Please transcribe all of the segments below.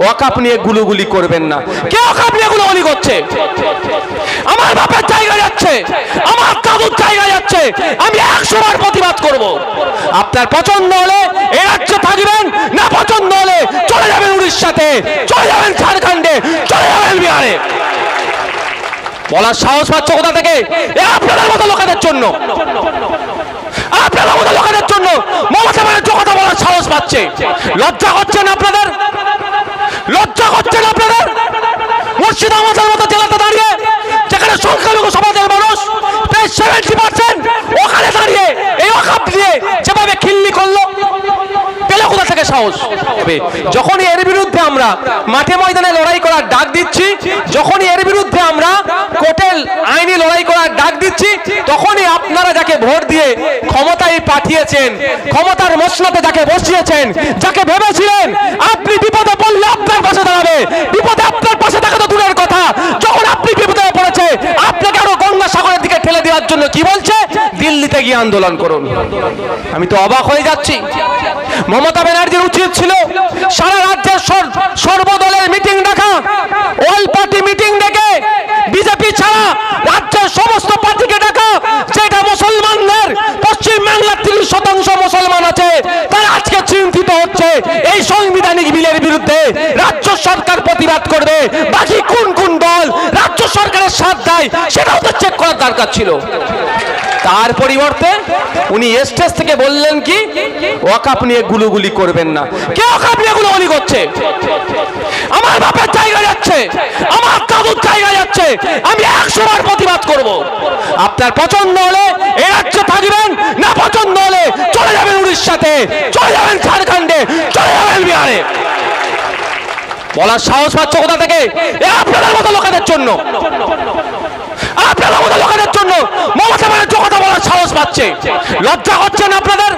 ওয়াকাফ নিয়ে গুলুগুলি করবেন না। কে ওয়াকাফ নিয়ে গুলুগুলি করছে? আমার বাপের জায়গা যাচ্ছে, আমার দাদুর জায়গা যাচ্ছে, আমি 100 বার প্রতিবাদ করব। আপনার পছন্দ হলে এই রাজ্যে থাকবেন, না পছন্দ হলে চলে যাবেন উড়িষ্যাতে, চলে যাবেন ঝাড়খণ্ডে, চলে যাবেন বিহারে। বলার সাহস পাচ্ছে কোথা থেকে? আপনাদের মতো লোকেদের জন্য, আপনাদের মতো লোকেদের জন্য মমতা ব্যানার্জি কথা বলার সাহস পাচ্ছে। লজ্জা হচ্ছে না আপনাদের? লজ্জা হচ্ছে না আপনাদের? মুর্শিদাবাদের মতো জেলাতে দাঁড়িয়ে, যেখানে সংখ্যালঘু সমাজের মানুষ প্রায় 70%, ওখানে দাঁড়িয়ে এই ওয়াকাফ দিয়ে যেভাবে খিল্লি করলো, পেলে কোথা থেকে সাহস? যখনই এর বিরুদ্ধে আমরা মাঠে ময়দানে লড়াই করার ডাক দিচ্ছি, যখনই এর বিরুদ্ধে আমরা কোর্টের আইনি লড়াই করার ডাক দিচ্ছি, তখনই আপনারা যাকে ভোট দিয়ে ক্ষমতায় পাঠিয়েছেন, ক্ষমতার মসনদে যাকে বসিয়েছেন, যাকে ভেবেছিলেন আপনি বিপদে পড়লে আপনার পাশে দাঁড়াবে, বিপদে আপনার পাশে থাকা তো দূরের কথা, যখন আপনি বিপদে পড়েছে আপনাকে আরো গঙ্গা সাগরের দিকে ঠেলে দেওয়ার জন্য কি বলছে? দিল্লিতে গিয়ে আন্দোলন করুন। আমি তো অবাক হয়ে যাচ্ছি। মমতা ব্যানার্জির উচিত ছিল সারা রাজ্যের সর্বদলের মিটিং ডাকা, অল পার্টি মিটিং ডেকে বিজেপি ছাড়া রাজ্যের সমস্ত পার্টিকে ডাকা, যেটা মুসলমানদের পশ্চিম বাংলার 30% মুসলমান আছে, তারা আজকে চিন্তিত হচ্ছে এই সাংবিধানিক বিলের বিরুদ্ধে। রাজ্য সরকার প্রতিবাদ করবে, বাকি কোন কোন দল রাজ্য সরকারের সাথ দেয় সেটাও তো চেক করার দরকার ছিল। তার পরিবর্তে উনি স্টেজ থেকে বললেন কি ওয়াকাফ নিয়ে গুলুগুলি করবেন না। কে ওয়াকাফ নিয়ে গুলুগুলি করছে? আমার বাপের জায়গা যাচ্ছে, আমার দাদুর জায়গা যাচ্ছে, আমি 100 বার প্রতিবাদ করব। আপনার পছন্দ হলে এই রাজ্যে থাকবেন, না পছন্দ হলে চলে যাবেন উড়িষ্যাতে, চলে যাবেন ঝাড়খণ্ডে, চলে যাবেন বিহারে। বলার সাহস পাচ্ছে কোথা থেকে? আপনাদের মতো লোকেদের জন্য, আপনাদের মতো লোকেদের জন্য মমতা ব্যানার্জি কথা বলার সাহস পাচ্ছে। লজ্জা হচ্ছে না আপনাদের?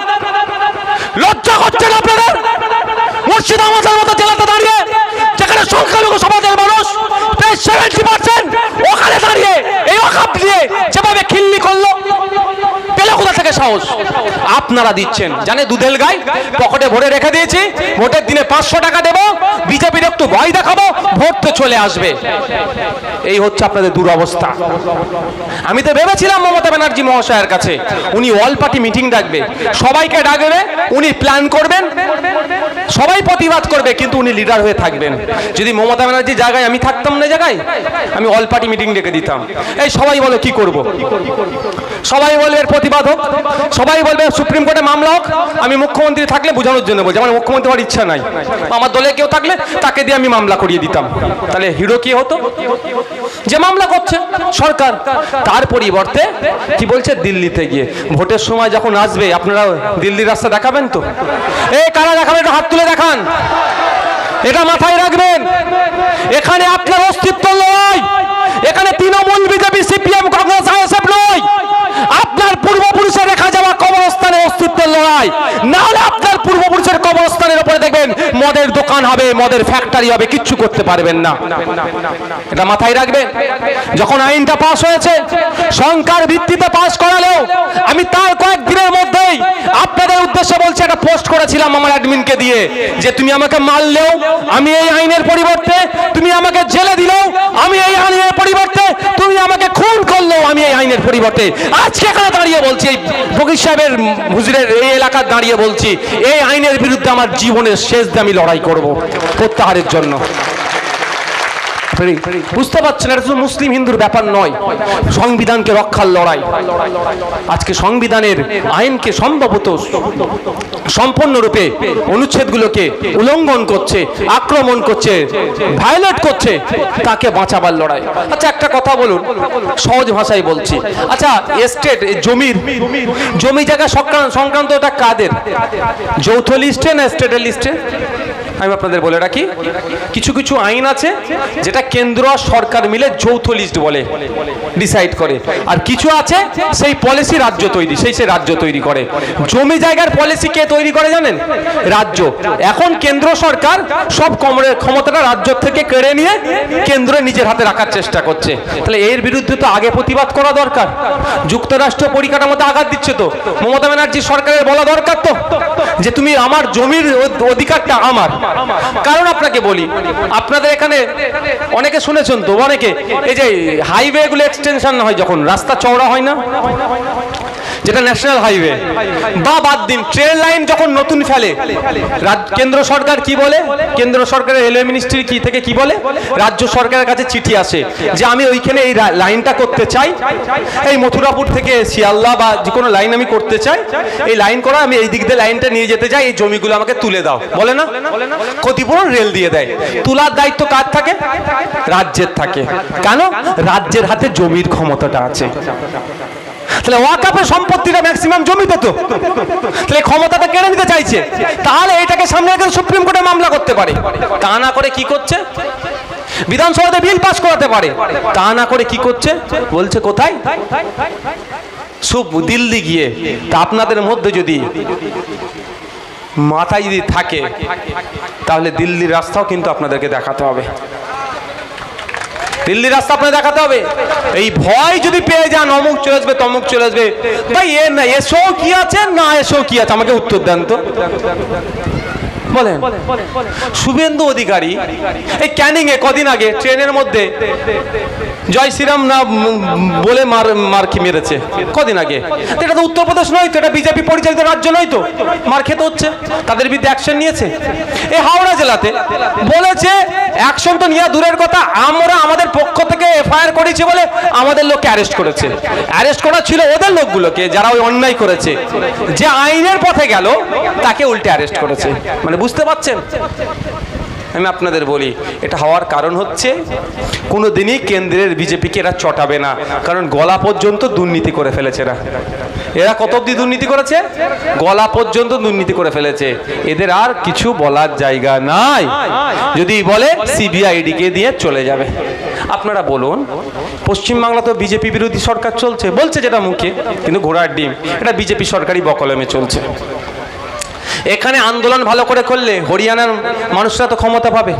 লজ্জা হচ্ছে না আপনাদের? মুর্শিদাবাদের মতো জেলাতে দাঁড়িয়ে, যেখানে সংখ্যালঘু সমাজের মানুষ প্রায় 70%, ওখানে দাঁড়িয়ে এই ওয়াকাফ দিয়ে যেভাবে খিল্লি করলো, পেলে কোথা থেকে সাহস? আপনারা দিচ্ছেন, জানে দুধেল গাই পকেটে ভরে রেখে দিয়েছি, ভোটের দিনে 500 টাকা দেবো, বিজেপির একটু ভয় দেখাবো, ভোট তো চলে আসবে। এই হচ্ছে আপনাদের দুরবস্থা। আমি তো ভেবেছিলাম মমতা ব্যানার্জি মহাশয়ের কাছে উনি অল পার্টি মিটিং ডাকবে, সবাইকে ডাকবে, উনি প্ল্যান করবেন, সবাই প্রতিবাদ করবে, কিন্তু উনি লিডার হয়ে থাকবেন। যদি মমতা ব্যানার্জির জায়গায় আমি থাকতাম না, জায়গায় আমি অল পার্টি মিটিং ডেকে দিতাম। এই সবাই বলো কি করব, সবাই বলবে এর প্রতিবাদ হোক, সবাই বলবে সুপ্রিম কোর্টে মামলা হোক। আমি মুখ্যমন্ত্রী থাকলে বোঝানোর জন্য বলছি, আমার মুখ্যমন্ত্রী হওয়ার ইচ্ছা নাই, আমার দলে কেউ থাকলে তাকে দিয়ে আমি মামলা করিয়ে দিতাম। তাহলে হিরো কি হতো? যে মামলা করছে সরকার। তার পরিবর্তে কি বলছে? দিল্লিতে গিয়ে ভোটের সময় যখন আসবে আপনারা দিল্লির রাস্তা দেখাবেন তো? এই কারা দেখাবেন? একটু হাত তুলে দেখান। এটা মাথায় রাখবেন, এখানে আপনার অস্তিত্ব নয়, এখানে Trinamool, BJP, CPM, Congress, ISF নয়, আপনার পূর্বপুরুষের রেখা যাওয়া কবরস্থানে অস্তিত্বের লড়াই। না হলে আপনার পূর্বপুরুষের কবরস্থানের উপরে দেখবেন মদের দোকান হবে, মদের ফ্যাক্টরি হবে, কিচ্ছু করতে পারবেন না। এটা মাথায় রাখবেন। যখন আইনটা পাস হয়েছে, সংখ্যার ভিত্তিতে পাস করালেও আমি তার কয়েকদিনের মধ্যেই আপনাদের উদ্দেশ্যে বলছি, একটা পোস্ট করেছিলাম আমার অ্যাডমিনকে দিয়ে, যে তুমি আমাকে মারলেও আমি এই আইনের পরিবর্তে, তুমি আমাকে জেলে দিলেও আমি এই আইনের পরিবর্তে, তুমি আমাকে খুন করলেও আমি এই আইনের পরিবর্তে। আজকে এখানে দাঁড়িয়ে বলছি, এই ফকির সাহেবের হুজুরের এই এলাকার দাঁড়িয়ে বলছি, এই আইনের বিরুদ্ধে আমার জীবনের শেষ দিয়ে আমি লড়াই করব প্রত্যাহারের জন্য। বুঝতে পারছেন, এটা শুধু মুসলিম হিন্দুর ব্যাপার নয়, সংবিধানকে রক্ষার লড়াই। আজকে সংবিধানের আইনকে সম্ভবত সম্পূর্ণরূপে অনুচ্ছেদগুলোকে উল্লঙ্ঘন করছে, আক্রমণ করছে, ভায়োলেট করছে, তাকে বাঁচাবার লড়াই। আচ্ছা একটা কথা বলুন, সহজ ভাষায় বলছি, আচ্ছা এস্টেট জমি জায়গা সংক্রান্ত এটা কাদের? যৌথ লিস্টে না স্টেটের লিস্টে? আমি আপনাদের বলে রাখি, কিছু কিছু আইন আছে যেটা কেন্দ্র আর সরকার মিলে যৌথ লিস্ট বলে, ডিসাইড করে, আর কিছু আছে সেই পলিসি রাজ্য তৈরি, সেই রাজ্য তৈরি করে। জমি জায়গার পলিসি কে তৈরি করে জানেন? রাজ্য। এখন কেন্দ্র সরকার সব ক্ষমতাটা রাজ্য থেকে কেড়ে নিয়ে কেন্দ্র নিজের হাতে রাখার চেষ্টা করছে। তাহলে এর বিরুদ্ধে তো আগে প্রতিবাদ করা দরকার। যুক্তরাষ্ট্র পরিকাঠামোতে আঘাত দিচ্ছে তো, মমতা ব্যানার্জি সরকারের বলা দরকার তো যে তুমি আমার জমির অধিকারটা আমার, কারণ আপনাকে বলি, আপনাদের এখানে অনেকে শুনেছেন তো, অনেকে এই যে হাইওয়ে গুলো এক্সটেনশন হয়, যখন রাস্তা চওড়া হয় না, যেটা ন্যাশনাল হাইওয়ে, বা বাদ দিন ট্রেন লাইন যখন নতুন ফেলে, কেন্দ্র সরকার কি বলে, কেন্দ্র সরকারের রেলওয়ে মিনিস্ট্রি কি থেকে কি বলে, রাজ্য সরকারের কাছে চিঠি আসে যে আমি ওইখানে এই লাইনটা করতে চাই, এই মথুরাপুর থেকে শিয়ালদা বা যে কোনো লাইন আমি করতে চাই, এই লাইন করা, আমি এই দিক দিয়ে লাইনটা নিয়ে যেতে চাই, এই জমিগুলো আমাকে তুলে দাও, বলে না? ক্ষতিপূরণ রেল দিয়ে দেয়। তোলার দায়িত্ব কার থাকে? রাজ্যের থাকে। কেন? রাজ্যের হাতে জমির ক্ষমতাটা আছে। তাহলে ওয়াকাফের সম্পত্তিটা ম্যাক্সিমাম জমিতে, তো তাহলে ক্ষমতাটা কেড়ে নিতে চাইছে, তাহলে এটাকে সামনে রেখে সুপ্রিম কোর্টে মামলা করতে পারে। তা না করে কি করছে? বিধানসভাতে বিল পাস করাতে পারে। তা না করে কি করছে? বলছে কোথায়? সব দিল্লি গিয়ে। তা আপনাদের মধ্যে যদি মাথায় যদি থাকে, তাহলে দিল্লির রাস্তাও কিন্তু আপনাদেরকে দেখাতে হবে। দিল্লির রাস্তা আপনাকে দেখাতে হবে। এই ভয় যদি পেয়ে যান অমুক চলে আসবে তমুক চলে আসবে, ভাই এ না এসো কি আছে, না এসো কি আছে, আমাকে উত্তর দেন তো বলেন। শুভেন্দু অধিকারী এই ক্যানিং এ কদিন আগে ট্রেনের মধ্যে জয় শ্রীরাম না বলে মার মেরেছে কদিন আগে। এটা তো উত্তরপ্রদেশ নয় তো, এটা বিজেপি পরিচালিত রাজ্য নয় তো, মার খেতে হচ্ছে, তাদের বিরুদ্ধে অ্যাকশন নিয়েছে। এই হাওড়া জেলাতে বলেছে অ্যাকশন তো নিয়ে দূরের কথা, আমরা আমাদের পক্ষ থেকে এফআইআর করেছি বলে আমাদের লোককে অ্যারেস্ট করেছে। অ্যারেস্ট করা ছিল ওদের লোকগুলোকে যারা ওই অন্যায় করেছে, যে আইনের পথে গেল তাকে উল্টে অ্যারেস্ট করেছে। মানে বুঝতে পারছেন? আমি আপনাদের বলি, এটা হওয়ার কারণ হচ্ছে কোনো দিনই কেন্দ্রের বিজেপিকে এরা চটাবে না, কারণ গলা পর্যন্ত দুর্নীতি করে ফেলেছে এরা কত অব্দি দুর্নীতি করেছে? গলা পর্যন্ত দুর্নীতি করে ফেলেছে। এদের আর কিছু বলার জায়গা নাই। যদি বলে সিবিআইডিকে দিয়ে চলে যাবে। আপনারা বলুন, পশ্চিমবাংলা তো বিজেপি বিরোধী সরকার চলছে, বলছে যেটা মুখে, কিন্তু ঘোড়ার ডিম, এটা বিজেপি সরকারি বকলমে চলছে। এখানে আন্দোলন ভালো করে করলে হরিয়ানার মানুষরা তো ক্ষমতা পাবে,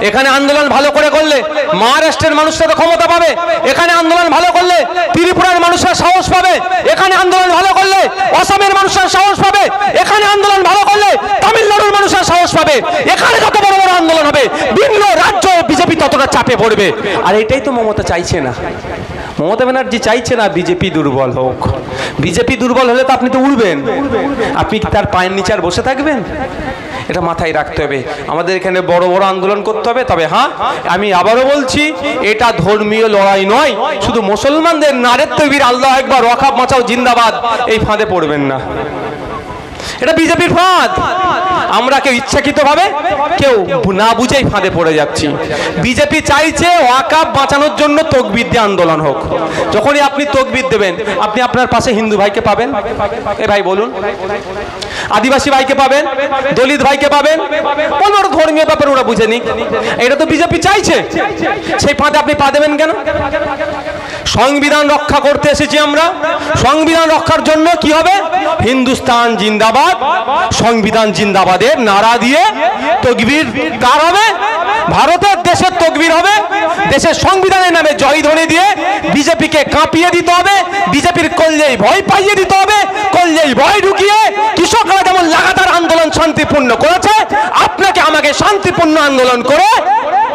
এখানে আন্দোলন ভালো করে করলে মহারাষ্ট্রের মানুষরা তো ক্ষমতা পাবে, এখানে আন্দোলন ভালো করলে ত্রিপুরার মানুষরা সাহস পাবে, এখানে আন্দোলন ভালো করলে অসমের মানুষরা সাহস পাবে, এখানে আন্দোলন ভালো করলে তামিলনাড়ুর মানুষরা সাহস পাবে। এখানে যত বড় বড় আন্দোলন হবে, বিভিন্ন রাজ্য বিজেপি ততটা চাপে পড়বে। আর এটাই তো মমতা চাইছে না। মমতা ব্যানার্জি চাইছে না বিজেপি দুর্বল হোক। বিজেপি দুর্বল হলে তো আপনি তো উড়বেন, আপনি কি তার পায়ের নিচে আর বসে থাকবেন? এটা মাথায় রাখতে হবে। আমাদের এখানে বড় বড় আন্দোলন করতে হবে। তবে হ্যাঁ, আমি আবারও বলছি, এটা ধর্মীয় লড়াই নয়। শুধু মুসলমানদের নারের তকবীর, আল্লাহু আকবার, ওয়াকাফ বাঁচাও জিন্দাবাদ, এই ফাঁদে পড়বেন না। এটা বিজেপির ফাঁদ। আমরা কেউ ইচ্ছাকৃতভাবে কেউ না বুঝেই ফাঁদে পড়ে যাচ্ছি। বিজেপি চাইছে ওয়াকাফ বাঁচানোর জন্য তকবীর দিয়ে আন্দোলন হোক। যখনই আপনি তকবীর দেবেন, আপনি আপনার পাশে হিন্দু ভাইকে পাবেন, এ ভাই বলুন, আদিবাসী ভাইকে পাবেন, দলিত ভাইকে পাবেন, বলুন ওরা ধর্মীয় ব্যাপার, ওরা বুঝে নিক। এটা তো বিজেপি চাইছে, সেই ফাঁদে আপনি পা দেবেন কেন? সংবিধান রক্ষা করতে এসেছি আমরা। সংবিধান রক্ষার জন্য কি হবে? হিন্দুস্তান জিন্দাবাদ, সংবিধান জিন্দাবাদের নারা দিয়ে তকবীর কার হবে? ভারতের দেশের তকবীর হবে। দেশের সংবিধানের নামে জয়ধ্বনি দিয়ে বিজেপিকে কাঁপিয়ে দিতে হবে, বিজেপির কল্যাই ভয় পাইয়ে দিতে হবে। কল্যাই ভয় ঢুকিয়ে কৃষকরা যেমন লাগাতার আন্দোলন শান্তিপূর্ণ করেছে, আপনাকে আমাকে শান্তিপূর্ণ আন্দোলন করে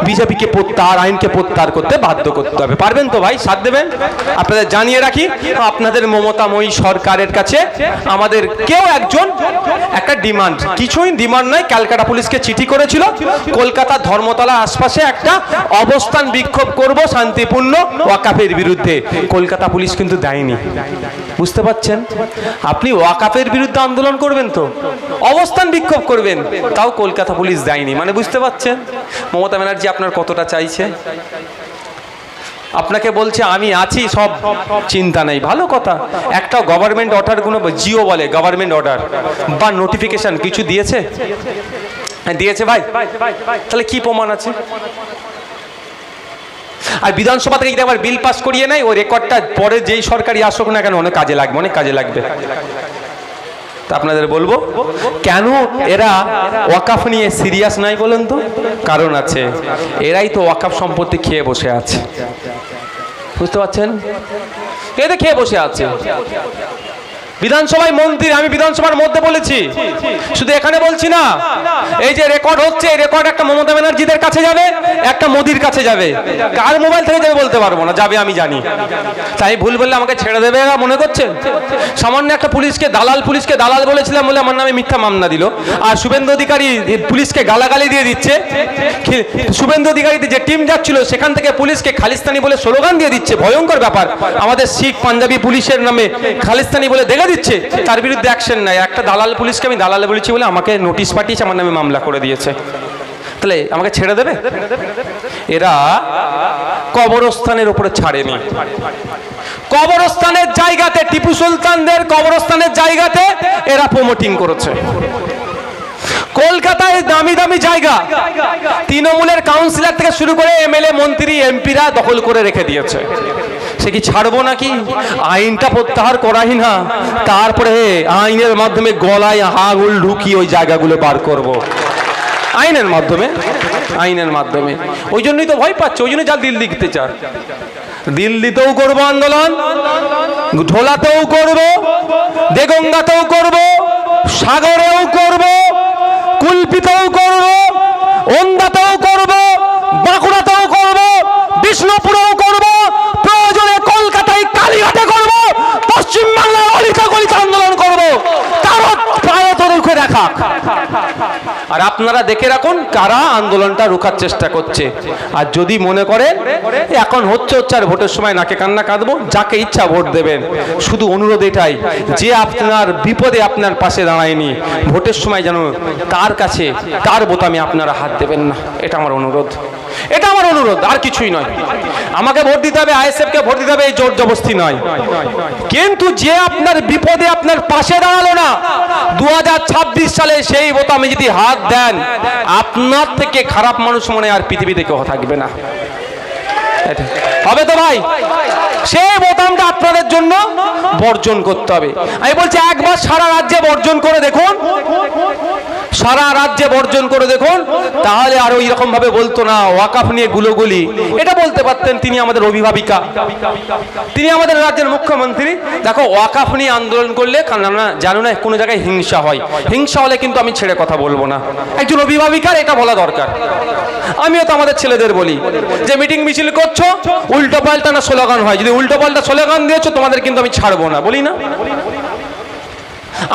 বিজেপিকে প্রত্যাহার, আইনকে প্রত্যাহার করতে বাধ্য করতে হবে। পারবেন তো ভাই? সাথ দেবেন? আপনাদের জানিয়ে রাখি, আপনাদের মমতাময়ী সরকারের কাছে আমাদের কেউ একজন একটা ডিমান্ড, কিছুই ডিমান্ড নয়, ক্যালকাটা পুলিশকে চিঠি করেছিল, কলকাতা ধর্মতলা আশপাশে একটা অবস্থান বিক্ষোভ করব শান্তিপূর্ণ ওয়াকাফের বিরুদ্ধে। কলকাতা পুলিশ কিন্তু দেয়নি। বুঝতে পারছেন? আপনি ওয়াকাফের বিরুদ্ধে আন্দোলন করবেন তো অবস্থান বিক্ষোভ করবেন, তাও কলকাতা পুলিশ দেয়নি। মানে বুঝতে পারছেন মমতা ব্যানার্জি আপনার কতটা চাইছে। আপনাকে বলছে আমি আছি, সব চিন্তা নেই, ভালো কথা। একটা গভর্নমেন্ট অর্ডার, কোনো জিও বলে গভর্নমেন্ট অর্ডার বা নোটিফিকেশন কিছু দিয়েছে? হ্যাঁ দিয়েছে ভাই। তাহলে কি প্রমাণ আছে? আর বিধানসভা থেকে যদি আবার বিল পাস করিয়ে নেয়, ওই রেকর্ডটা পরে যেই সরকারি আসুক না কেন অনেক কাজে লাগবে, অনেক কাজে লাগবে। তা আপনাদের বলবো, কেন এরা ওয়াকাফ নিয়ে সিরিয়াস নাই বলেন তো? কারণ আছে, এরাই তো ওয়াকাফ সম্পত্তি খেয়ে বসে আছে। বুঝতে পারছেন? এদের খেয়ে বসে আছে। বিধানসভায় মন্ত্রী, আমি বিধানসভার মধ্যে বলেছি, শুধু এখানে বলছি না, এই যে রেকর্ড হচ্ছে, এই রেকর্ড একটা মমতা ব্যানার্জিদের কাছে যাবে, একটা মোদির কাছে যাবে। কার মোবাইল থেকে যাবে বলতে পারবো না, যাবে আমি জানি। তাই ভুল বললে আমাকে ছেড়ে দেবে এরা মনে করছে? সামান্য একটা পুলিশকে দালাল বলেছিলাম বলে আমার নামে মিথ্যা মামলা দিল। আর শুভেন্দু অধিকারী পুলিশকে গালাগালি দিয়ে দিচ্ছে। শুভেন্দু অধিকারীতে যে টিম যাচ্ছিল সেখান থেকে পুলিশকে খালিস্তানি বলে স্লোগান দিয়ে দিচ্ছে। ভয়ঙ্কর ব্যাপার। আমাদের শিখ পাঞ্জাবি পুলিশের নামে খালিস্তানি বলে দেখে দিচ্ছে, তার বিরুদ্ধে অ্যাকশন নাই। একটা দালাল পুলিশকে আমি দালাল বলেছি বলে আমাকে নোটিশ পাঠিয়েছে, আমার নামে মামলা করে দিয়েছে। তাহলে আমাকে ছেড়ে দেবে? এরা কবরস্থানের উপরে ছাড়েনি। কবরস্থানের জায়গাতে, টিপু সুলতানদের কবরস্থানের জায়গাতে এরা প্রমোটিং করেছে। কলকাতায় দামি দামি জায়গা তৃণমূলের কাউন্সিলর থেকে শুরু করে এমএলএ মন্ত্রী এমপিরা দখল করে রেখে দিয়েছে। সে কি ছাড়বো নাকি? আইনটা প্রত্যাহার করাই না, তারপরে আইনের মাধ্যমে গলায় আঙুল ঢুকিয়ে ওই জায়গাগুলো বার করব। আইনের মাধ্যমে। ওই জন্যই তো ভয় পাচ্ছে, ওই জন্য যা দিল্লিতে চান। দিল্লিতেও করবো আন্দোলন, ঢোলাতেও করব, দেগঙ্গাতেও করব, সাগরেও করব, কুলপিতেও করব, ওন্দাতেও করব, বাঁকুড়াতেও করব, বিষ্ণুপুরেও করব, প্রয়োজনে কলকাতায় কালীঘাটে করব, পশ্চিমবাংলার অলিতে গলিতে আন্দোলন করব। কারো পায়ে তো রুখে রাখা। আর আপনারা দেখে রাখুন কারা আন্দোলনটা রুখার চেষ্টা করছে। আর যদি মনে করেন এখন হচ্ছে আর ভোটের সময় নাকে কান্না কাঁদবো, যাকে ইচ্ছা ভোট দেবেন। শুধু অনুরোধ এটাই, যে আপনার বিপদে আপনার পাশে দাঁড়ায়নি, ভোটের সময় যেন তার কাছে তার বোতামে আপনারা হাত দেবেন না। এটা আমার অনুরোধ, আর কিছুই নয়। আমাকে ভোট দিতে হবে, আইএসএফ কে ভোট দিতে হবে, এই জোর জবরদস্তি নয়। কিন্তু যে আপনার বিপদে আপনার পাশে দাঁড়ালো না 2026 সালে, সেই বোতামে যদি হাত দেন, আপনার থেকে খারাপ মানুষ মনে আর পৃথিবীতে কেউ থাকবে না। হবে তো ভাই? সেই বোতামটা আপনাদের জন্য বর্জন করতে হবে। আমি বলছি একবার সারা রাজ্যে বর্জন করে দেখুন, তাহলে আর ওই রকম ভাবে বলতো না ওয়াকাফ নিয়ে গুলোগুলি। এটা বলতে পারতেন তিনি আমাদের অভিভাবিকা, তিনি আমাদের রাজ্যের মুখ্যমন্ত্রী। দেখো, ওয়াকাফ নিয়ে আন্দোলন করলে জানো না কোনো জায়গায় হিংসা হয়, হিংসা হলে কিন্তু আমি ছেড়ে কথা বলবো না। একজন অভিভাবিকার এটা বলা দরকার। আমিও তো আমাদের ছেলেদের বলি যে মিটিং মিছিল করছো, উল্টো পাল্টা না স্লোগান হয়, যদি উল্টো পাল্টা স্লোগান দিয়েছো তোমাদের কিন্তু আমি ছাড়বো না, বলি না?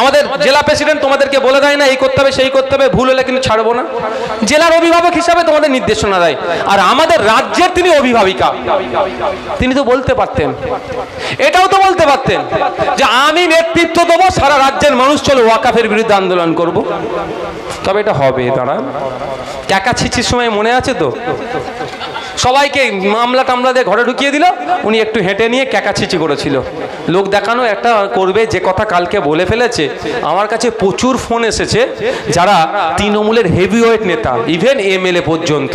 আমাদের জেলা প্রেসিডেন্ট তোমাদেরকে বলে দেয় না এই করতে হবে সেই করতে হবে, ভুল হলে কিন্তু ছাড়বো না। জেলার অভিভাবক হিসাবে তোমাদের নির্দেশনা দেয়। আর আমাদের রাজ্যের তিনি অভিভাবিকা, তিনি তো বলতে পারতেন, এটাও তো বলতে পারতেন যে আমি নেতৃত্ব দেবো, সারা রাজ্যের মানুষ চলো ওয়াকাফের বিরুদ্ধে আন্দোলন করব। তবে এটা হবে। দাঁড়ান, ক্যাকা ছিচির সময় মনে আছে তো? সবাইকে মামলা টামলা দিয়ে ঘরে ঢুকিয়ে দিল, উনি একটু হেঁটে নিয়ে ক্যাকাছিচি করেছিল। লোক দেখানো একটা করবে, যে কথা কালকে বলে ফেলেছে। আমার কাছে প্রচুর ফোন এসেছে যারা তৃণমূলের হেভিওয়েট নেতা, ইভেন এমএলএ পর্যন্ত।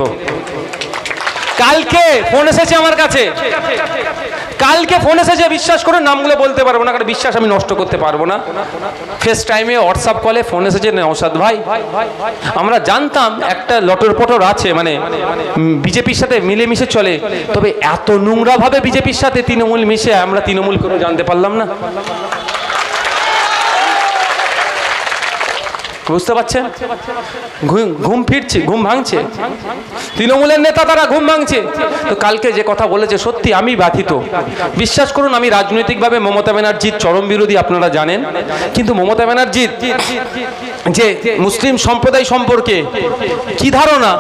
কালকে ফোন এসেছে আমার কাছে, বিশ্বাস করে নামগুলো বলতে পারবো না, কারণ বিশ্বাস আমি নষ্ট করতে পারবো না। ফেস টাইমে, হোয়াটসঅ্যাপ কলে ফোন এসেছে, নওশাদ ভাই আমরা জানতাম একটা লটর পটর আছে, মানে বিজেপির সাথে মিলেমিশে চলে, তবে এত নোংরা ভাবে বিজেপির সাথে তৃণমূল মিশে আমরা তৃণমূল করে জানতে পারলাম না। বুঝতে পারছেন? ঘুম ভাঙছে তৃণমূলের নেতা, তারা ঘুম ভাঙছে। তো কালকে যে কথা বলেছে সত্যি আমি ব্যথিত। বিশ্বাস করুন, আমি রাজনৈতিকভাবে মমতা ব্যানার্জির চরম বিরোধী, আপনারা জানেন। কিন্তু মমতা ব্যানার্জির যে মুসলিম সম্প্রদায় সম্পর্কে কি ধারণা,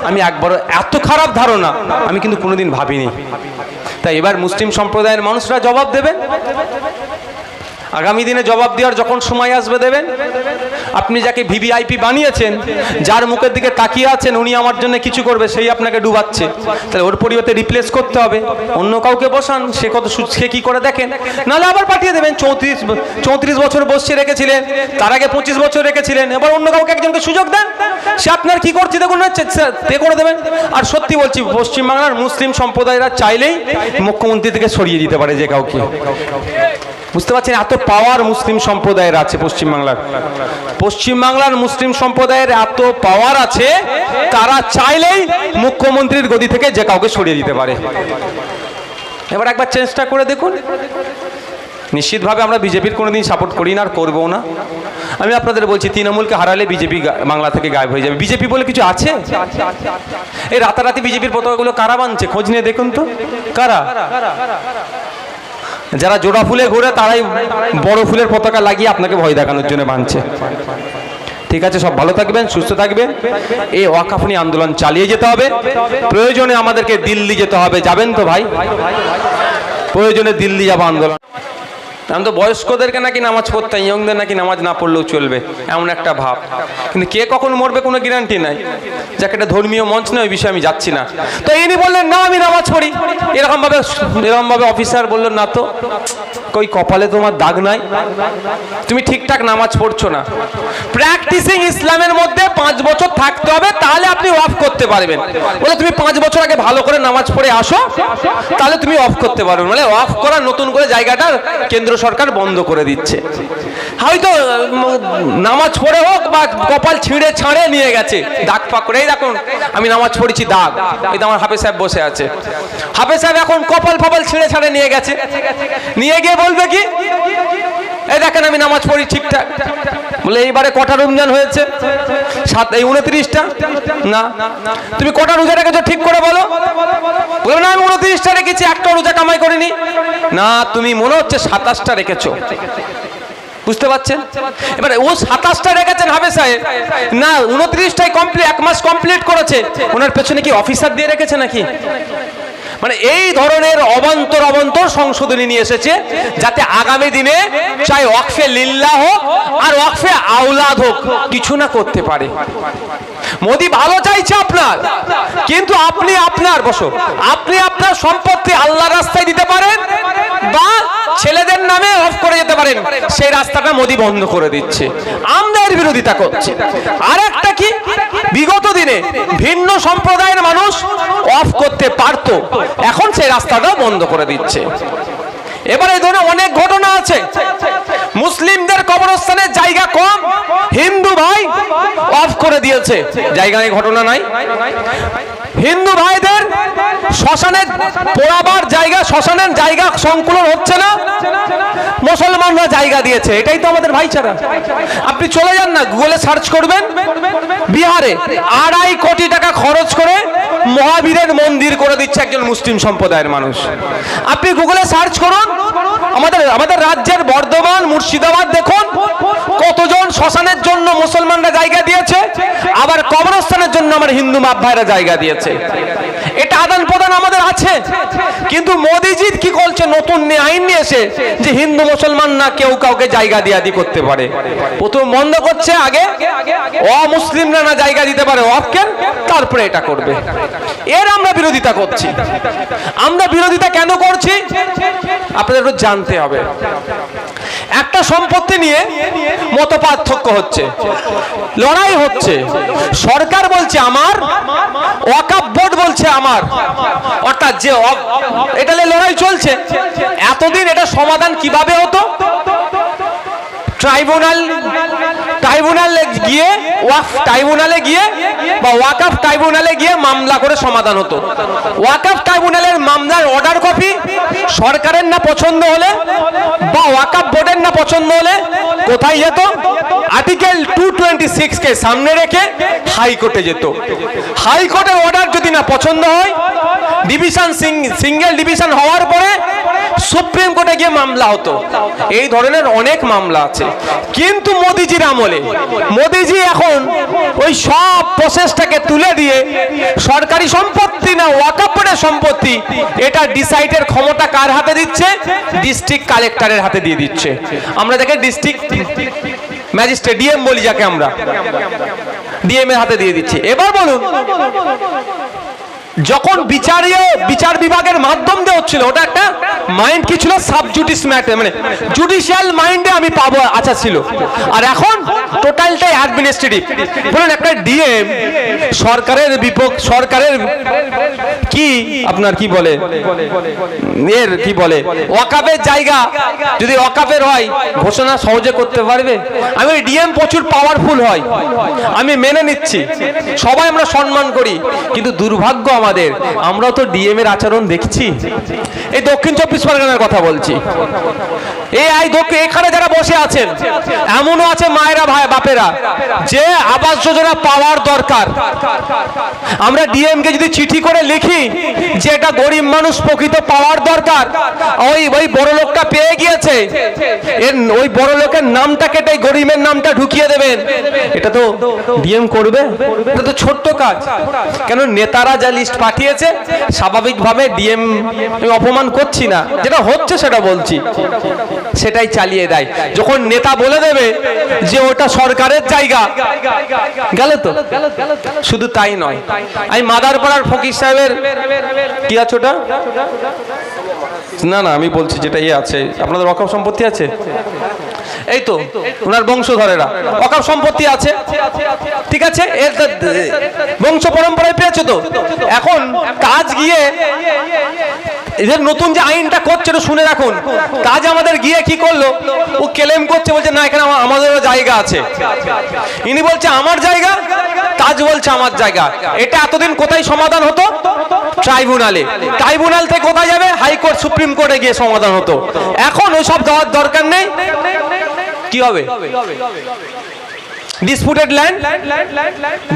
আমি একবারও এত খারাপ ধারণা আমি কিন্তু কোনোদিন ভাবিনি। তাই এবার মুসলিম সম্প্রদায়ের মানুষরা জবাব দেবেন, আগামী দিনে জবাব দেওয়ার যখন সময় আসবে দেবেন। আপনি যাকে ভিভিআইপি বানিয়েছেন, যার মুখের দিকে তাকিয়ে আছেন উনি আমার জন্য কিছু করবে, সেই আপনাকে ডুবাচ্ছে। তাহলে ওর পরিবর্তে রিপ্লেস করতে হবে, অন্য কাউকে বসান, সে কি করে দেখেন, নাহলে আবার পাঠিয়ে দেবেন। 34 বছর বসে রেখেছিলেন, তার আগে 25 বছর রেখেছিলেন, এবার অন্য কাউকে একজনকে সুযোগ দেন, সে আপনার কি করছে দেখুন, তে করে দেবেন। আর সত্যি বলছি, পশ্চিমবাংলার মুসলিম সম্প্রদায়রা চাইলেই মুখ্যমন্ত্রী থেকে সরিয়ে দিতে পারে যে কাউকে। বুঝতে পারছেন? এত পাওয়ার মুসলিম সম্প্রদায়ের আছে পশ্চিমবাংলার মুসলিম সম্প্রদায়ের এত পাওয়ার আছে, তারা চাইলেই মুখ্যমন্ত্রীর গদি থেকে যে কাউকে সরিয়ে দিতে পারে। এবার একবার চেষ্টা করে দেখুন, নিশ্চিতভাবে আমরা বিজেপির কোনোদিন সাপোর্ট করি না আর করবো না। আমি আপনাদের বলছি, তৃণমূলকে হারালে বিজেপি বাংলা থেকে গায়েব হয়ে যাবে। বিজেপি বলে কিছু আছে? এই রাতারাতি বিজেপির পতাকাগুলো কারা বানছে খোঁজ নিয়ে দেখুন তো, কারা? যারা জোড়া ফুলে ঘুরে তারাই বড় ফুলের পতাকা লাগিয়ে আপনাকে ভয় দেখানোর জন্য বানছে। ঠিক আছে, সব ভালো থাকবেন, সুস্থ থাকবেন। এই ওয়াকফ নিয়ে আন্দোলন চালিয়ে যেতে হবে। প্রয়োজনে আমাদেরকে দিল্লি যেতে হবে। যাবেন তো ভাই? প্রয়োজনে দিল্লি যাবো আন্দোলন। আমি তো বয়স্কদেরকে নাকি নামাজ পড়তে, ইয়ংদের নাকি নামাজ না পড়লেও চলবে, এমন একটা ভাব। কিন্তু কে কখন মরবে কোনো গ্যারান্টি নাই। যাকে একটা ধর্মীয় মঞ্চ নয়, ওই বিষয়ে আমি যাচ্ছি না। তো ইনি বললেন না আমি নামাজ পড়ি, এরকমভাবে অফিসার বললেন না তো কই কপালে তোমার দাগ নাই, তুমি ঠিকঠাক নামাজ পড়ছো না। প্র্যাকটিসিং ইসলামের মধ্যে 5 বছর থাকতে হবে, তাহলে আপনি অফ করতে পারবেন। বলে তুমি 5 বছর আগে ভালো করে নামাজ পড়ে আসো, তাহলে তুমি অফ করতে পারবে। মানে অফ করার নতুন করে জায়গাটা কেন্দ্র সরকার বন্ধ করে দিচ্ছে। হয়তো নামাজ পড়ে হোক বা কপাল ছিঁড়ে ছাড়ে নিয়ে গেছে দাগ পাক করে, এই দেখুন আমি নামাজ পড়েছি দাগ, এই তো আমার হাফেজ সাহেব বসে আছে। হাফেজ সাহেব এখন কপাল ফপাল ছিঁড়ে ছাড়ে নিয়ে গেছে, নিয়ে গিয়ে বলবে কি এই দেখেন আমি নামাজ পড়ি ঠিকঠাক। বলে এইবারে কটা রমজান হয়েছে? 29টা। না তুমি কটা রোজা রেখেছো ঠিক করে বলো। বলে না আমি 29টা রেখেছি, একটা রোজা কামাই করিনি। না তুমি মনে হচ্ছে 27টা রেখেছো। বুঝতে পারছেন? এবারে ও 27টা রেখেছেন হাফেজ সাহেব, না 29টাই কমপ্লিট, 1 মাস কমপ্লিট করেছে। ওনার পেছনে কি অফিসার দিয়ে রেখেছে নাকি? মানে এই ধরনের অবান্তর সংশোধনী নিয়ে এসেছে, যাতে আগামী দিনে চাই ওয়াকফে লিল্লাহ হোক আর ওয়াকফে আওলাদ হোক, কিছু না করতে পারে। মোদি ভালো চাইছে আপনার, কিন্তু আপনি আপনার সম্পত্তি আল্লাহর রাস্তায় দিতে পারেন বা ছেলেদের নামে অফ করে যেতে পারেন, সেই রাস্তাটা মোদি বন্ধ করে দিচ্ছে। আমরা এর বিরোধিতা করছি। আর একটা কি, বিগত দিনে ভিন্ন সম্প্রদায়ের মানুষ অফ করতে পারতো, এখন সেই রাস্তাটা বন্ধ করে দিচ্ছে। এবারে এই ধরনের অনেক ঘটনা আছে। মুসলিমদের কবরস্থানের জায়গা কম, হিন্দু ভাই অফ করে দিয়েছে, জায়গায় ঘটনা নাই। হিন্দু ভাইদের শ্মশানের পোড়াবার জায়গা, শ্মশানের জায়গা সংকুলন হচ্ছে না, মুসলমানরা জায়গা দিয়েছে। এটাই তো আমাদের ভাইচারা। আপনি চলে যান না, গুগলে সার্চ করবেন, বিহারে 2.5 কোটি টাকা খরচ করে মহাবীরের মন্দির করে দিচ্ছে একজন মুসলিম সম্প্রদায়ের মানুষ। আপনি গুগলে সার্চ করুন, আমাদের রাজ্যের বর্ধমান, মুর্শিদাবাদ দেখুন কতজন শ্মশানের জন্য মুসলমানরা জায়গা দিয়েছে, আবার কবরস্থানের জন্য আমার হিন্দু বাপ ভাইরা জায়গা দিয়েছে। এটা আদান প্রদান আমাদের আছে। কিন্তু মোদিজি কি করছে, নতুন আইন নিয়ে এসে যে হিন্দু মুসলমান না কেউ কাউকে জায়গা দিয়াদি করতে পারে। প্রথম বন্ধ করছে, আগে অমুসলিমরা না জায়গা দিতে পারে অফকেন, তারপরে এটা করবে। এর আমরা বিরোধিতা করছি। আমরা বিরোধিতা কেন করছি আপনাদের একটু জানতে হবে। একটা সম্পত্তি নিয়ে মত পার্থক্য হচ্ছে, লড়াই হচ্ছে। সরকার বলছে আমার, ওয়াকফ বোর্ড বলছে আমার, অর্থাৎ যে এটা নিয়ে লড়াই চলছে। এতদিন এটা সমাধান কিভাবে হতো? ট্রাইব্যুনালে গিয়ে বা ওয়াকফ ট্রাইব্যুনালে গিয়ে মামলা করে সমাধান হতো। ওয়াকফ ট্রাইব্যুনালের মামলার অর্ডার কপি সরকারের না পছন্দ হলে বা ওয়াকফ বোর্ডের না পছন্দ হলে কোথায় যেত? আর্টিকেল 226 কে সামনে রেখে হাইকোর্টে যেত। হাইকোর্টের অর্ডার যদি না পছন্দ হয়, সিঙ্গেল ডিভিশন হওয়ার পরে সুপ্রিম কোর্টে গিয়ে মামলা হতো। এই ধরনের অনেক মামলা আছে। কিন্তু মোদিজির আমলে মোদিজি এখন ওই সব প্রসেসটাকে তুলে দিয়ে সরকারি সম্পত্তি না ওয়াকফ বোর্ডের সম্পত্তি, এটা ডিসাইডের ক্ষমতা কার হাতে দিচ্ছে? ডিস্ট্রিক্ট কালেক্টরের হাতে দিয়ে দিচ্ছে। আমরা দেখে ডিস্ট্রিক্ট ম্যাজিস্ট্রেট, ডিএম বলি যাকে আমরা, ডিএম এর হাতে দিয়ে দিচ্ছে। এবার বলুন, যখন বিচার বিভাগের মাধ্যম দিয়ে হচ্ছিল, ওটা একটা মাইন্ড কি ছিল? সাবজুডিস ম্যাটার, মানে জুডিশিয়াল মাইন্ডে আমি পাবো আচ্ছা ছিল। আর এখন টোটালটাই অ্যাডমিনিস্ট্রেটিভ। বলুন একটা ডিএম সরকারের কি আপনার কি বলে এর কি বলে ওয়াকফের জায়গা যদি ওয়াকফের হয় ঘোষণা সহজে করতে পারবে? আমি ডিএম প্রচুর পাওয়ারফুল হয়, আমি মেনে নিচ্ছি, সবাই আমরা সম্মান করি, কিন্তু দুর্ভাগ্য আমাদের, আমরাও তো ডিএম এর আচরণ দেখছি। এই দক্ষিণ 24 পরগনার কথা বলছি। এখানে যারা বসে আছেন এমনও আছে মায়েরা ভাই বাপেরা যে আবাস যোজনা পাওয়ার দরকার। আমরা ডিএম কে যদি চিঠি করে লিখি যে এটা গরিব মানুষ প্রকৃত পাওয়ার দরকার, ওই বড় লোকটা পেয়ে গিয়েছে, ওই বড় লোকের নামটা কেটে গরিবের নামটা ঢুকিয়ে দেবেন, এটা তো ডিএম করবে? এটা তো ছোট্ট কাজ। কেন নেতারা যা লিস্ট পাঠিয়েছে স্বাভাবিকভাবে ডিএম অপমান করছি না, যেটা হচ্ছে সেটা বলছি, সেটাই চালিয়ে দেয়। যখন নেতা বলে দেবে যে ওটা সরকারের জায়গা, গেল তো। শুধু তাই নয়, আমি মাদারপাড়ার ফকির সাহেবের কি আছে ওটা, না আমি বলছি যেটা আছে, আপনাদের ওয়াকফ সম্পত্তি আছে, এই তো ওনার বংশধরেরা ওয়াকফ সম্পত্তি আছে, ঠিক আছে, এর বংশ পরম্পরায় পেয়েছে। তো এখন কাজ গিয়ে এদের নতুন যে আইনটা করছে এটা শুনে রাখুন, কাজ আমাদের গিয়ে কি করলো, ও ক্লেম করছে, বলছে না এখানে আমাদেরও জায়গা আছে। ইনি বলছে আমার জায়গা, কাজ বলছে আমার জায়গা। এটা এতদিন কোথায় সমাধান হতো? ট্রাইব্যুনালে। ট্রাইব্যুনাল থেকে কোথায় যাবে? হাইকোর্ট, সুপ্রিম কোর্টে গিয়ে সমাধান হতো। এখন ওই সব দেওয়ার দরকার নেই। কি হবে? ডিসপুটেড ল্যান্ড,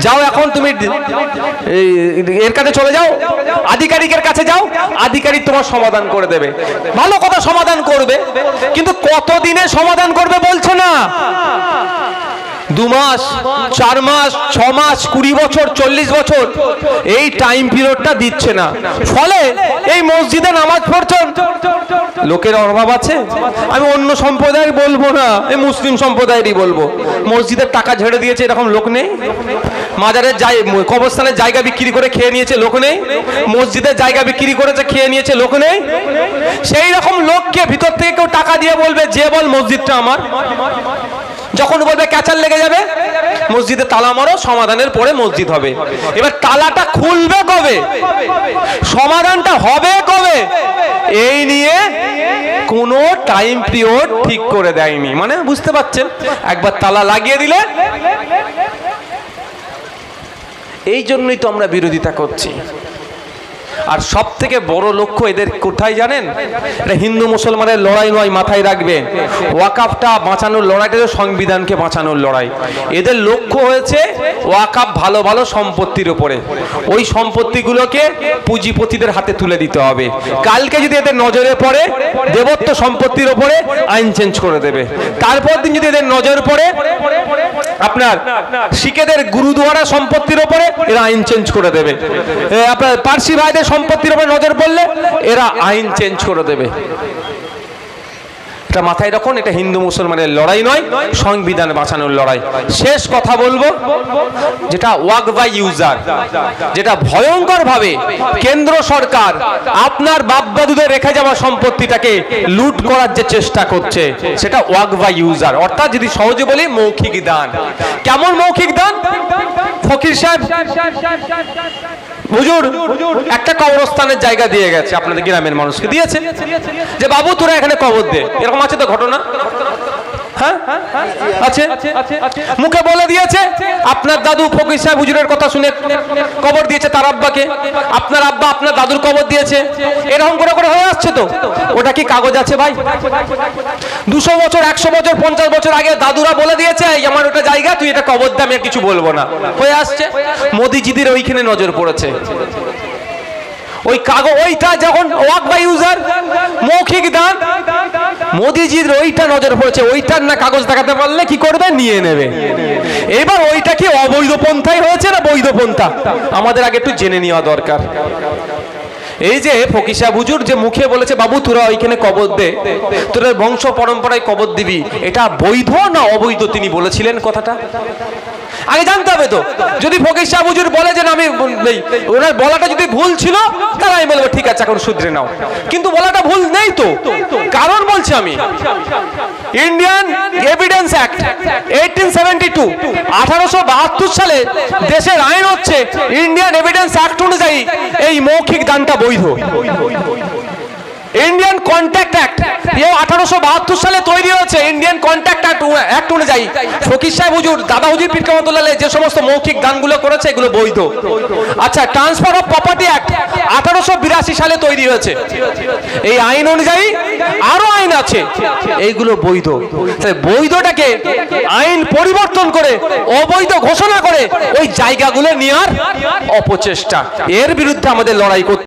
যাও এখন তুমি এর কাছে চলে যাও, আধিকারিকের কাছে যাও, আধিকারিক তোমার সমাধান করে দেবে। ভালো কথা, সমাধান করবে, কিন্তু কতদিনে সমাধান করবে বলছে না। 2 মাস, 4 মাস, 6 মাস, 20 বছর, 40 বছর, এই টাইম পিরিয়ডটা দিচ্ছে না। ফলে এই মসজিদে নামাজ পড়ছেন লোকের অভাব আছে। আমি অন্য সম্প্রদায়ের বলবো না, এই মুসলিম সম্প্রদায়েরই বলবো। মসজিদের টাকা ঝেড়ে দিয়েছে এরকম লোক নেই? মাজারের কবরস্থানের জায়গা বিক্রি করে খেয়ে নিয়েছে লোক নেই? মসজিদের জায়গা বিক্রি করেছে খেয়ে নিয়েছে লোক নেই? সেই রকম লোককে ভিতর থেকে কেউ টাকা দিয়ে বলবে যে বল মসজিদটা আমার, যখন বলবে ক্যাচার লেগে যাবে, মসজিদে তালা মারো, সমাধানের পরে মসজিদ হবে। এবার তালাটা খুলবে কবে, সমাধানটা হবে কবে, এই নিয়ে কোনো টাইম পিরিয়ড ঠিক করে দেয়নি। মানে বুঝতে পারছেন, একবার তালা লাগিয়ে দিলে। এই জন্যই তো আমরা বিরোধিতা করছি। আর সব থেকে বড় লক্ষ্য এদের কোথায় জানেন? এটা হিন্দু মুসলমানের লড়াই নয়, মাথায় রাখবেন। ওয়াকাফটা বাঁচানোর লড়াইটা সংবিধানকে বাঁচানোর লড়াই। এদের লক্ষ্য হয়েছে ওয়াকাফ ভালো ভালো সম্পত্তির উপরে, ওই সম্পত্তিগুলোকে পুঁজিপতিদের হাতে তুলে দিতে হবে। কালকে যদি এদের নজরে পড়ে দেবত্ব সম্পত্তির উপরে, আইন চেঞ্জ করে দেবে। তারপর দিন যদি এদের নজর পড়ে আপনার শিখেদের গুরুদুয়ারা সম্পত্তির উপরে, এরা আইন চেঞ্জ করে দেবে। আপনার পার্সি ভাইদের সম্পত্তির উপরে নজর পড়লে এরা আইন চেঞ্জ করে দেবে। এটা মাথায় রাখুন, এটা হিন্দু মুসলমানের লড়াই নয়, সংবিধান বাঁচানোর লড়াই। শেষ কথা বলবো, যেটা ওয়াক বাই ইউজার, যেটা ভয়ঙ্কর ভাবে কেন্দ্র সরকার আপনার বাপ-দাদুদের রেখে যাওয়া সম্পত্তিটাকে লুট করার যে চেষ্টা করছে, সেটা ওয়াক বাই ইউজার, অর্থাৎ যদি সহজে বলি মৌখিক দান। কেমন মৌখিক দান? ফকির সাহেব হুজুর একটা কবরস্থানের জায়গা দিয়ে গেছে, আপনাদের গ্রামের মানুষকে দিয়েছে, যে বাবু তোরা এখানে কবর দে। এরকম আছে তো ঘটনা? হ্যাঁ আছে, মুখে বলে দিয়েছে। আপনার দাদু ফকির সাহেব হুজুরের কথা শুনে কবর দিয়েছে তার আব্বাকে, আপনার আব্বা আপনার দাদুর কবর দিয়েছে। এরকম করে করে হয়ে আসছে। তো ওটা কি কাগজ আছে ভাই? 200 বছর, 100 বছর, 50 বছর আগে দাদুরা বলে দিয়েছে আমার ওটা জায়গা, তুই এটা কবর দে, আমি আর কিছু বলবো না, হয়ে আসছে। মোদিজিদের ওইখানে নজর পড়েছে। ওই কাগজ, ওইটা যখন ওয়াক বাই ইউজার মৌখিক দান, মোদিজির ওইটা নজর পড়েছে। ওইটার না কাগজ দেখাতে পারলে কি করবে? নিয়ে নেবে। এবার ওইটা কি অবৈধ পন্থায় হয়েছে না বৈধ পন্থা, আমাদের আগে একটু জেনে নেওয়া দরকার। এই যে ফকির সাহেব হুজুর যে মুখে বলেছে বাবু তোরা ওইখানে কবর দে, তোরা বংশ পরম্পরায় কবর দিবি, এটা বৈধ না অবৈধ তিনি বলেছিলেন কথাটা আগে জানতে হবে। তো যদি ফকির সাহেব হুজুর বলে যে আমি ওনার বলাটা যদি ভুল ছিল, তাহলে আমি বলবো ঠিক আছে এখন শুধরে নাও, কিন্তু বলাটা ভুল নেই। তো কারণ বলছি আমি, ইন্ডিয়ান এভিডেন্স অ্যাক্ট 1872 1872 সালে দেশের আইন হচ্ছে ইন্ডিয়ান এভিডেন্স অ্যাক্ট অনুযায়ী এই মৌখিক দানটা বৈধ। ইন্ডিয়ান কন্ট্যাক্ট অ্যাক্ট 1872 সালে তৈরি হয়েছে। ইন্ডিয়ান কন্ট্যাক্ট অ্যাক্ট অনুযায়ী ফকির সাহেব হুজুর, দাদা হুজুর পীর কামাতুল্লাহ যে সমস্ত মৌখিক দানগুলো করেছে এগুলো বৈধ। আচ্ছা, ট্রান্সফার অফ প্রপার্টি অ্যাক্ট 1882 সালে তৈরি হয়েছে। এই আইন অনুযায়ী আরো আইন আছে, এইগুলো বৈধ। বৈধটাকে আইন পরিবর্তন করে অবৈধ ঘোষণা করে ওই জায়গাগুলো নেওয়ার অপচেষ্টা, এর বিরুদ্ধে আমাদের লড়াই করতে